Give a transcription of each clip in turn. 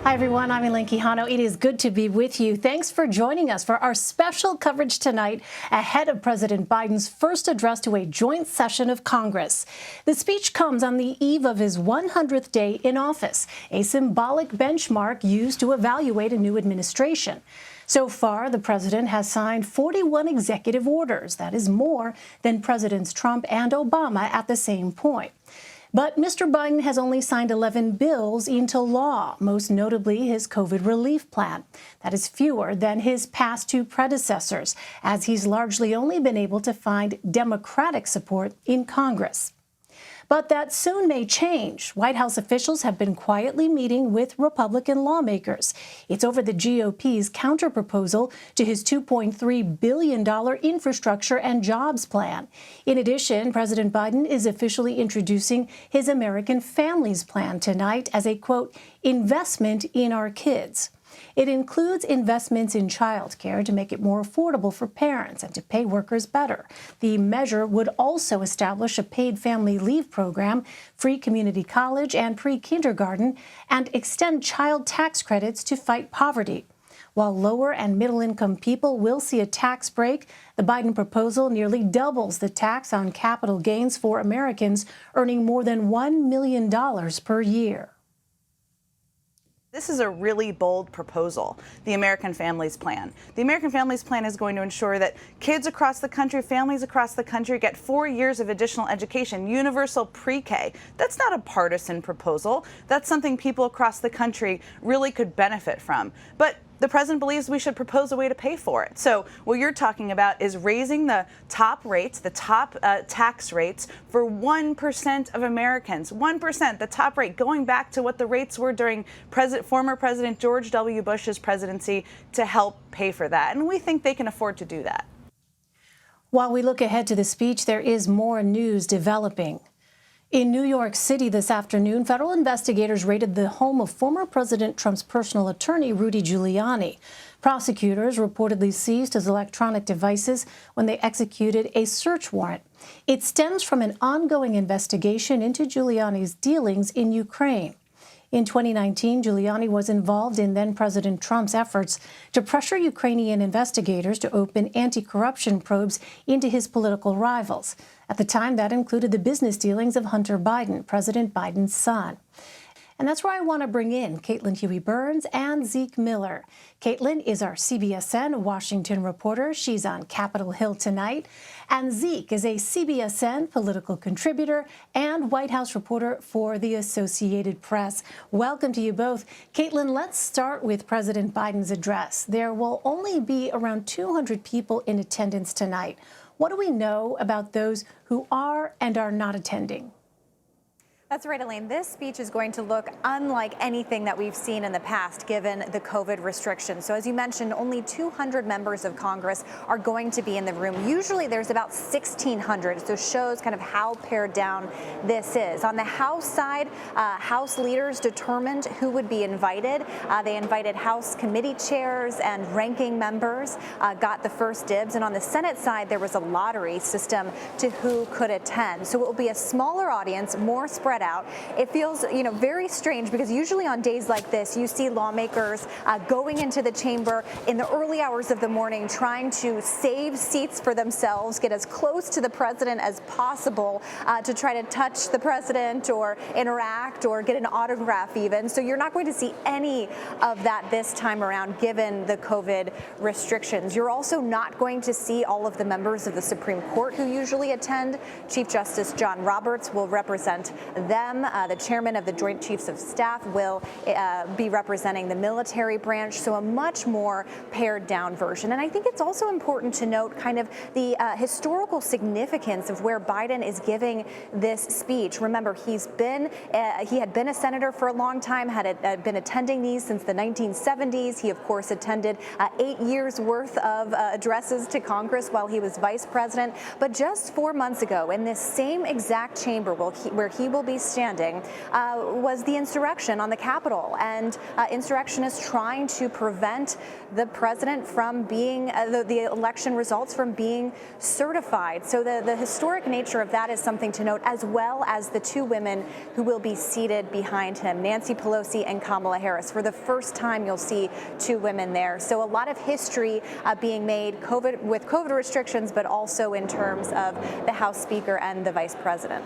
Hi, everyone. I'm Elaine Quijano. It is good to be with you. Thanks for joining us for our special coverage tonight ahead of President Biden's first address to a joint session of Congress. The speech comes on the eve of his 100th day in office, a symbolic benchmark used to evaluate a new administration. So far, the president has signed 41 executive orders. That is more than Presidents Trump and Obama at the same point. But Mr. Biden has only signed 11 bills into law, most notably his COVID relief plan. That is fewer than his past two predecessors, as he's largely only been able to find Democratic support in Congress. But that soon may change. White House officials have been quietly meeting with Republican lawmakers. It's over the GOP's counterproposal to his $2.3 billion infrastructure and jobs plan. In addition, President Biden is officially introducing his American Families Plan tonight as a, quote, investment in our kids. It includes investments in child care to make it more affordable for parents and to pay workers better. The measure would also establish a paid family leave program, free community college and pre-kindergarten, and extend child tax credits to fight poverty. While lower and middle-income people will see a tax break, the Biden proposal nearly doubles the tax on capital gains for Americans earning more than $1 million per year. This is a really bold proposal, the American Families Plan. The American Families Plan is going to ensure that kids across the country, families across the country get 4 years of additional education, universal pre-K. That's not a partisan proposal. That's something people across the country really could benefit from. But the president believes we should propose a way to pay for it. So what you're talking about is raising the top rates, the top tax rates for 1% of Americans. 1%, the top rate, going back to what the rates were during former President George W. Bush's presidency to help pay for that. And we think they can afford to do that. While we look ahead to the speech, there is more news developing. In New York City this afternoon, federal investigators raided the home of former President Trump's personal attorney, Rudy Giuliani. Prosecutors reportedly seized his electronic devices when they executed a search warrant. It stems from an ongoing investigation into Giuliani's dealings in Ukraine. In 2019, Giuliani was involved in then-President Trump's efforts to pressure Ukrainian investigators to open anti-corruption probes into his political rivals. At the time, that included the business dealings of Hunter Biden, President Biden's son. And that's where I want to bring in Caitlin Huey-Burns and Zeke Miller. Caitlin is our CBSN Washington reporter. She's on Capitol Hill tonight. And Zeke is a CBSN political contributor and White House reporter for the Associated Press. Welcome to you both. Caitlin, let's start with President Biden's address. There will only be around 200 people in attendance tonight. What do we know about those who are and are not attending? That's right, Elaine. This speech is going to look unlike anything that we've seen in the past, given the COVID restrictions. So as you mentioned, only 200 members of Congress are going to be in the room. Usually there's about 1,600, so shows kind of how pared down this is. On the House side, House leaders determined who would be invited. They invited House committee chairs and ranking members, got the first dibs. And on the Senate side, there was a lottery system to who could attend. So it will be a smaller audience, more spread out. It feels, very strange because usually on days like this, you see lawmakers going into the chamber in the early hours of the morning, trying to save seats for themselves, get as close to the president as possible to try to touch the president or interact or get an autograph even. So you're not going to see any of that this time around, given the COVID restrictions. You're also not going to see all of the members of the Supreme Court who usually attend. Chief Justice John Roberts will represent them. The chairman of the Joint Chiefs of Staff will be representing the military branch, so a much more pared down version. And I think it's also important to note kind of the historical significance of where Biden is giving this speech. Remember, he had been a senator for a long time, had been attending these since the 1970s. He, of course, attended 8 years worth of addresses to Congress while he was vice president. But just 4 months ago, in this same exact chamber where he will be freestanding, was the insurrection on the Capitol. And insurrectionists trying to prevent the president from being, the election results from being certified. So the historic nature of that is something to note, as well as the two women who will be seated behind him, Nancy Pelosi and Kamala Harris. For the first time, you'll see two women there. So a lot of history being made with COVID restrictions, but also in terms of the House Speaker and the Vice President.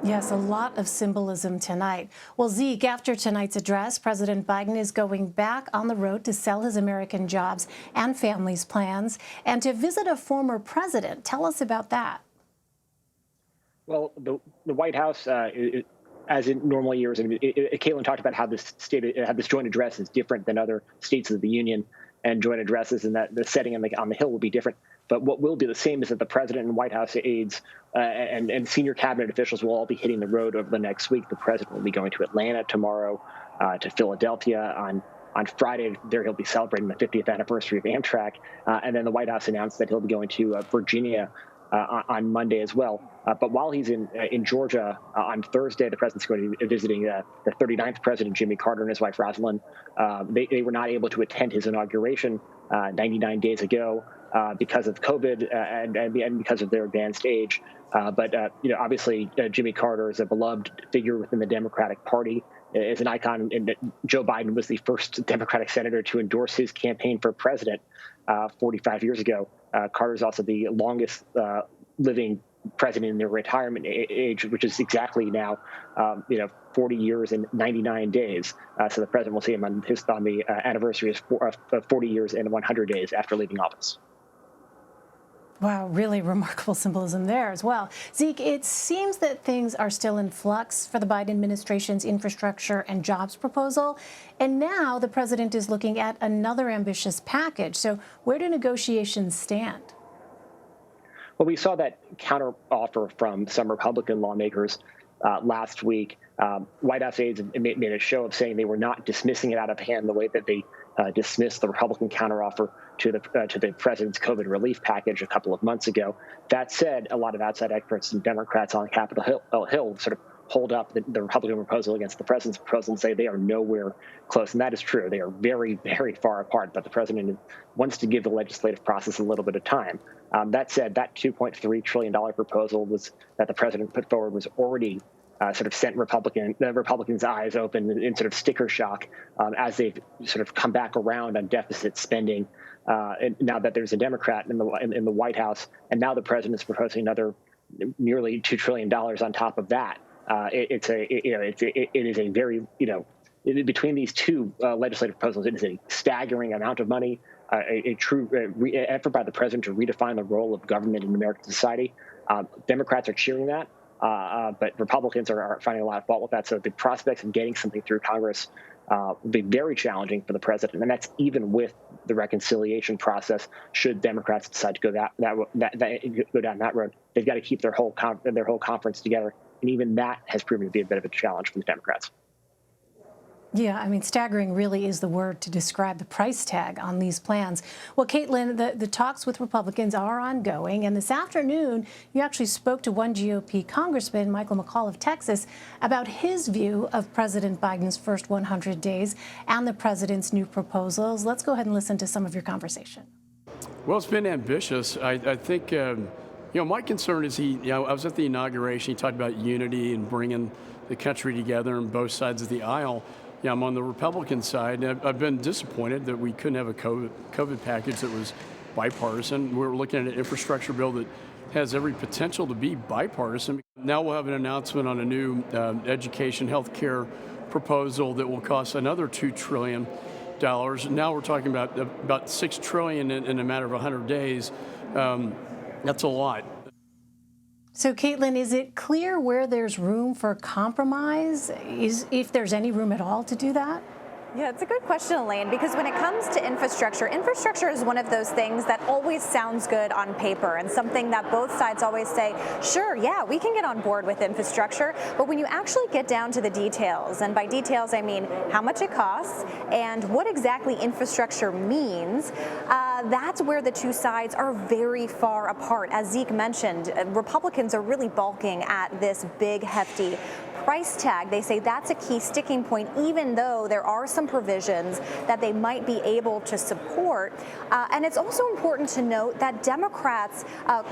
Yes, a lot of symbolism tonight. Well, Zeke, after tonight's address, President Biden is going back on the road to sell his American jobs and families plans and to visit a former president. Tell us about that. Well, the White House, as in normal years, and Caitlin talked about how this joint address is different than other states of the union and joint addresses, and that the setting on the Hill will be different. But what will be the same is that the president and White House aides and senior cabinet officials will all be hitting the road over the next week. The president will be going to Atlanta tomorrow, to Philadelphia on Friday. There he'll be celebrating the 50th anniversary of Amtrak. And then the White House announced that he'll be going to Virginia on Monday as well. But while he's in Georgia on Thursday, the president's going to be visiting the 39th president, Jimmy Carter, and his wife, Rosalind. They were not able to attend his inauguration 99 days ago because of COVID and because of their advanced age. But obviously, Jimmy Carter is a beloved figure within the Democratic Party, is an icon. And Joe Biden was the first Democratic senator to endorse his campaign for president 45 years ago. Carter is also the longest living president in their retirement age, which is exactly now, 40 years and 99 days. So the president will see him on the anniversary of 40 years and 100 days after leaving office. Wow, really remarkable symbolism there as well. Zeke, it seems that things are still in flux for the Biden administration's infrastructure and jobs proposal. And now the president is looking at another ambitious package. So where do negotiations stand? Well, we saw that counteroffer from some Republican lawmakers last week. White House aides made a show of saying they were not dismissing it out of hand the way that they dismissed the Republican counteroffer to the president's COVID relief package a couple of months ago. That said, a lot of outside experts and Democrats on Capitol Hill sort of hold up the Republican proposal against the president's proposal and say they are nowhere close. And that is true. They are very, very far apart, but the president wants to give the legislative process a little bit of time. That said, that $2.3 trillion proposal that the president put forward was already sort of sent the Republicans' eyes open in sort of sticker shock as they've sort of come back around on deficit spending. And now that there's a Democrat in the White House, and now the president is proposing another nearly $2 trillion on top of that. It is a very, between these two legislative proposals, it is a staggering amount of money, a true effort by the president to redefine the role of government in American society. Democrats are cheering that. But Republicans are finding a lot of fault with that. So the prospects of getting something through Congress will be very challenging for the president. And that's even with the reconciliation process. Should Democrats decide to go go down that road, they've got to keep their whole conference together. And even that has proven to be a bit of a challenge for the Democrats. Yeah, I mean, staggering really is the word to describe the price tag on these plans. Well, Caitlin, the talks with Republicans are ongoing, and this afternoon you actually spoke to one GOP congressman, Michael McCall of Texas, about his view of President Biden's first 100 days and the president's new proposals. Let's go ahead and listen to some of your conversation. Well, it's been ambitious. I think, my concern is I was at the inauguration. He talked about unity and bringing the country together on both sides of the aisle. Yeah, I'm on the Republican side. I've been disappointed that we couldn't have a COVID package that was bipartisan. We're looking at an infrastructure bill that has every potential to be bipartisan. Now we'll have an announcement on a new education health care proposal that will cost another $2 trillion. Now we're talking about $6 trillion in a matter of 100 days. That's a lot. So, Caitlin, is it clear where there's room for compromise? If there's any room at all to do that? Yeah, it's a good question, Elaine, because when it comes to infrastructure is one of those things that always sounds good on paper and something that both sides always say, sure, yeah, we can get on board with infrastructure. But when you actually get down to the details, and by details I mean how much it costs and what exactly infrastructure means, that's where the two sides are very far apart. As Zeke mentioned, Republicans are really balking at this big, hefty price tag. They say that's a key sticking point, even though there are some provisions that they might be able to support. And it's also important to note that Democrats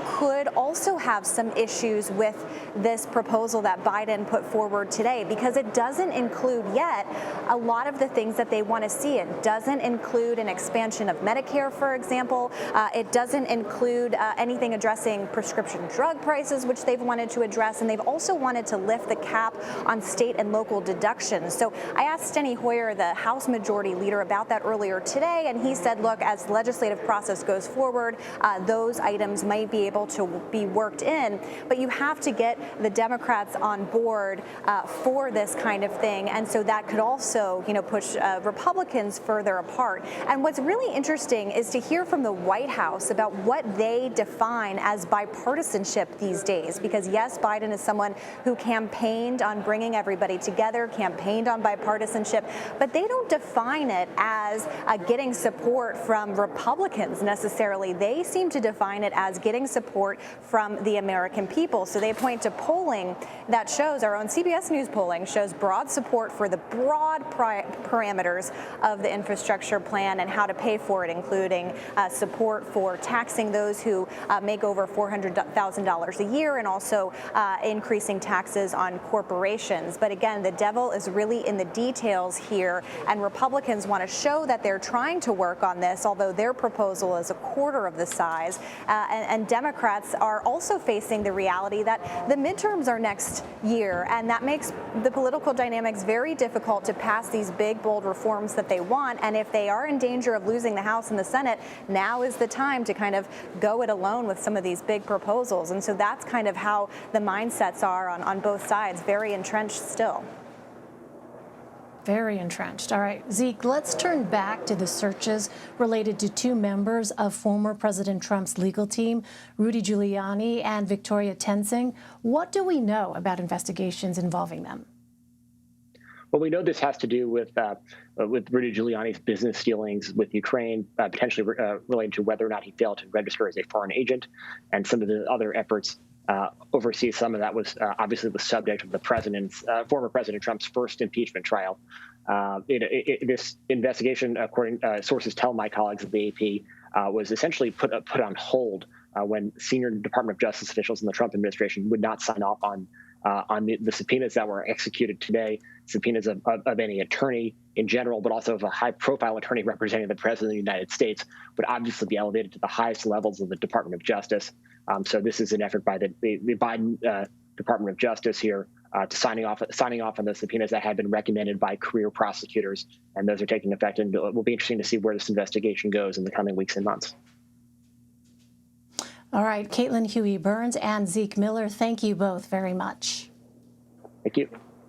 could also have some issues with this proposal that Biden put forward today, because it doesn't include yet a lot of the things that they want to see. It doesn't include an expansion of Medicare, for example. It doesn't include anything addressing prescription drug prices, which they've wanted to address, and they've also wanted to lift the cap on state and local deductions. So I asked Steny Hoyer, the House Majority Leader, about that earlier today, and he said, look, as the legislative process goes forward, those items might be able to be worked in, but you have to get the Democrats on board for this kind of thing, and so that could also, push Republicans further apart. And what's really interesting is to hear from the White House about what they define as bipartisanship these days, because yes, Biden is someone who campaigned on bringing everybody together, campaigned on bipartisanship, but they don't define it as getting support from Republicans necessarily. They seem to define it as getting support from the American people. So they point to polling that shows, our own CBS News polling shows broad support for the broad parameters of the infrastructure plan and how to pay for it, including support for taxing those who make over $400,000 a year, and also increasing taxes on corporations. But again, the devil is really in the details here, and Republicans want to show that they're trying to work on this, although their proposal is a quarter of the size. And Democrats are also facing the reality that the midterms are next year, and that makes the political dynamics very difficult to pass these big, bold reforms that they want. And if they are in danger of losing the House and the Senate, now is the time to kind of go it alone with some of these big proposals. And so that's kind of how the mindsets are on both sides, very entrenched still. Very entrenched. All right, Zeke, let's turn back to the searches related to two members of former President Trump's legal team, Rudy Giuliani and Victoria Tensing. What do we know about investigations involving them? Well, we know this has to do with Rudy Giuliani's business dealings with Ukraine, potentially related to whether or not he failed to register as a foreign agent, and some of the other efforts overseas. Some of that was obviously the subject of the former President Trump's first impeachment trial. This investigation, according sources tell my colleagues at the AP, was essentially put on hold when senior Department of Justice officials in the Trump administration would not sign off on the subpoenas that were executed today, subpoenas of any attorney in general, but also of a high-profile attorney representing the President of the United States, would obviously be elevated to the highest levels of the Department of Justice. So this is an effort by the Biden Department of Justice here to signing off on the subpoenas that had been recommended by career prosecutors, and those are taking effect. And it will be interesting to see where this investigation goes in the coming weeks and months. All right, Caitlin Huey-Burns and Zeke Miller, thank you both very much. Thank you.